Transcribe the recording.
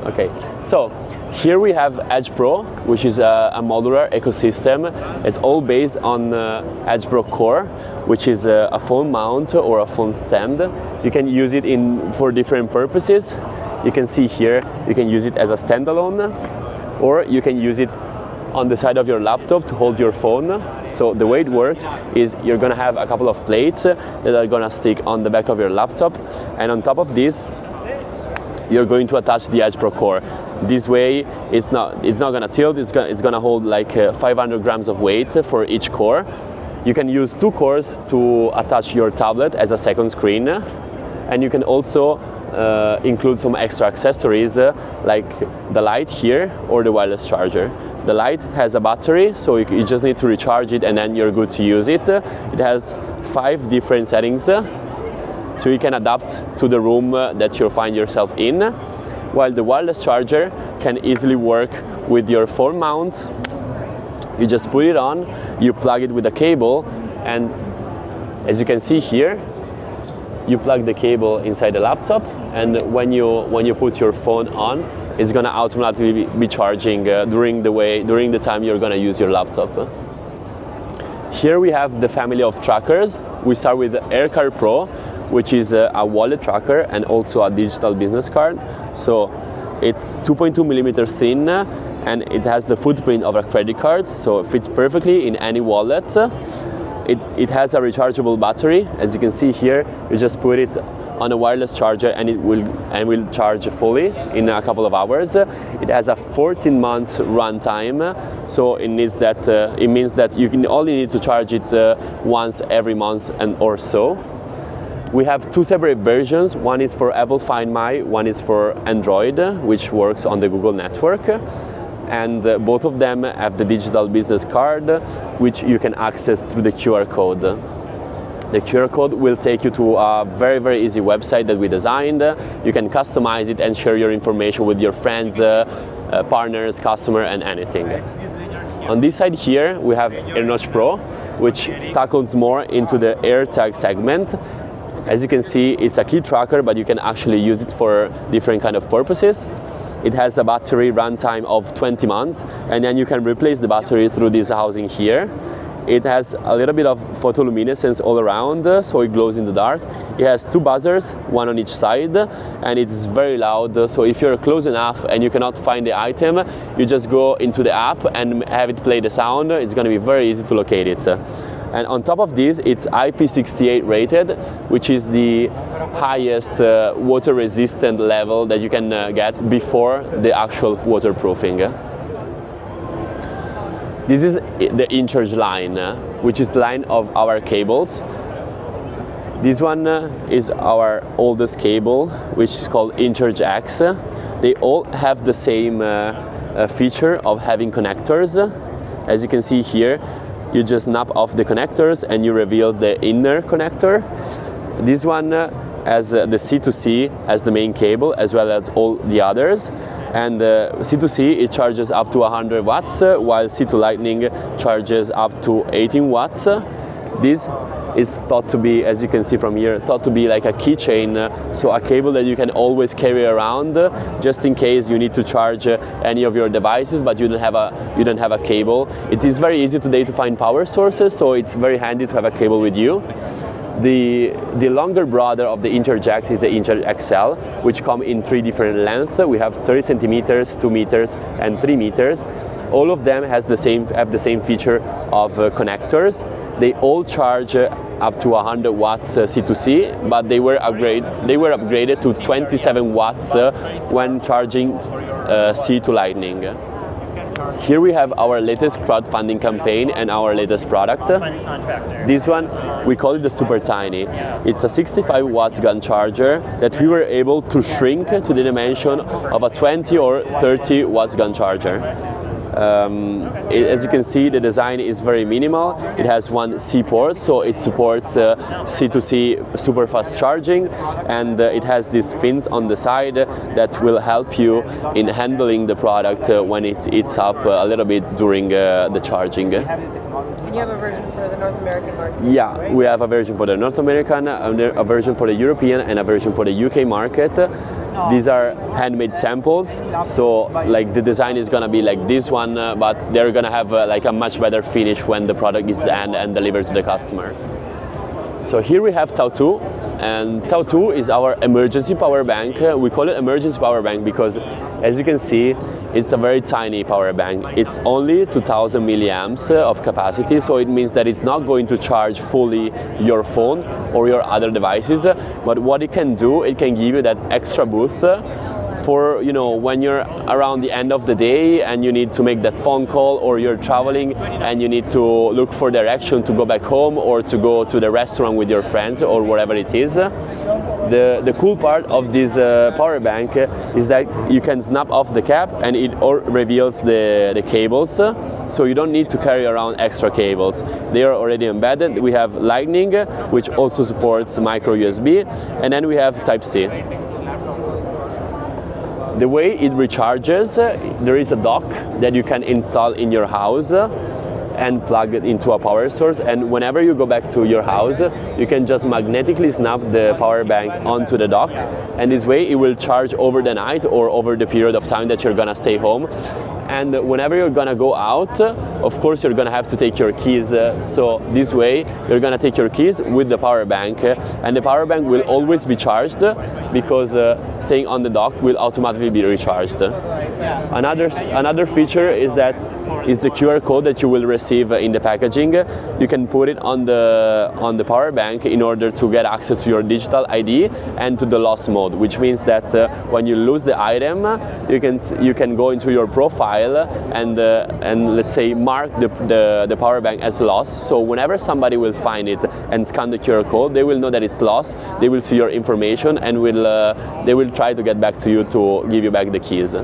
Okay, so here we have Edge Pro, which is a modular ecosystem. It's all based on Edge Pro core, which is a phone mount or a phone stand. You can use it for different purposes. You can see here, you can use it as a standalone, or you can use it on the side of your laptop to hold your phone. So the way it works is you're gonna have a couple of plates that are gonna stick on the back of your laptop, and on top of this, you're going to attach the Edge Pro core. This way, it's not gonna tilt. It's gonna hold like 500 grams of weight for each core. You can use 2 cores to attach your tablet as a second screen, and you can also include some extra accessories like the light here or the wireless charger. The light has a battery, so you just need to recharge it and then you're good to use it. It has 5 different settings, so you can adapt to the room that you find yourself in, while the wireless charger can easily work with your phone mount. You just put it on, you plug it with a cable, and as you can see here, you plug the cable inside the laptop, and when you put your phone on, it's gonna automatically be charging during the time you're gonna use your laptop. Here we have the family of trackers. We start with the AirCard Pro, which is a wallet tracker and also a digital business card. So it's 2.2 millimeter thin, and it has the footprint of a credit card, so it fits perfectly in any wallet. It has a rechargeable battery. As you can see here, you just put it on a wireless charger and it will charge fully in a couple of hours. It has a 14 months run time, so it means that you can only need to charge it once every month or so. We have 2 separate versions. One is for Apple Find My, one is for Android, which works on the Google network. And both of them have the digital business card, which you can access through the QR code. The QR code will take you to a very, very easy website that we designed. You can customize it and share your information with your friends, partners, customer, and anything. On this side here, we have AirNotch Pro, which tackles more into the AirTag segment. As you can see, it's a key tracker, but you can actually use it for different kind of purposes. It has a battery runtime of 20 months, and then you can replace the battery through this housing here. It has a little bit of photoluminescence all around, so it glows in the dark. It has 2 buzzers, one on each side, and it's very loud, so if you're close enough and you cannot find the item, you just go into the app and have it play the sound. It's going to be very easy to locate it. And on top of this, it's IP68 rated, which is the highest water resistant level that you can get before the actual waterproofing. This is the InCharge line, which is the line of our cables. This one is our oldest cable, which is called InCharge X. They all have the same feature of having connectors. As you can see here, you just snap off the connectors and you reveal the inner connector. This one has the C2C as the main cable, as well as all the others. And C2C, it charges up to 100 watts, while C2 Lightning charges up to 18 watts. This is thought to be, as you can see from here, thought to be like a keychain, so a cable that you can always carry around, just in case you need to charge any of your devices, but you don't have a cable. It is very easy today to find power sources, so it's very handy to have a cable with you. The longer brother of the InCharge X is the InCharge XL, which come in 3 different lengths. We have 30 centimeters, 2 meters, and 3 meters. All of them have the same feature of connectors. They all charge up to 100 watts C2C, but they were upgraded to 27 watts when charging C to Lightning. Here we have our latest crowdfunding campaign and our latest product. This one, we call it the Super Tiny. It's a 65 watts gun charger that we were able to shrink to the dimension of a 20 or 30 watts gun charger. As you can see, the design is very minimal. It has 1 C port, so it supports C2C super fast charging, and it has these fins on the side that will help you in handling the product when it's up a little bit during the charging. And you have a version for the North American market. Yeah, right? we have a version for the North American, a version for the European, and a version for the UK market. These are handmade samples, so like the design is gonna be like this one, but they're gonna have like a much better finish when the product is scanned and delivered to the customer. So here we have Tau 2, and Tau 2 is our emergency power bank. We call it emergency power bank because, as you can see, it's a very tiny power bank. It's only 2000 milliamps of capacity, so it means that it's not going to charge fully your phone or your other devices, but what it can do, it can give you that extra boost for, you know, when you're around the end of the day and you need to make that phone call, or you're traveling and you need to look for direction to go back home or to go to the restaurant with your friends or whatever it is. The cool part of this power bank is that you can snap off the cap and it reveals the cables, so you don't need to carry around extra cables. They are already embedded. We have Lightning, which also supports micro USB, and then we have Type-C. The way it recharges, there is a dock that you can install in your house and plug it into a power source, and whenever you go back to your house, you can just magnetically snap the power bank onto the dock, and this way it will charge over the night or over the period of time that you're gonna stay home. And whenever you're gonna go out, of course you're gonna have to take your keys, so this way you're gonna take your keys with the power bank, and the power bank will always be charged because staying on the dock will automatically be recharged. Another feature is that is the QR code that you will receive in the packaging. You can put it on the power bank in order to get access to your digital ID and to the lost mode, which means that when you lose the item, you can go into your profile and let's say mark the power bank as lost. So whenever somebody will find it and scan the QR code, they will know that it's lost. They will see your information and they will try to get back to you to give you back the keys.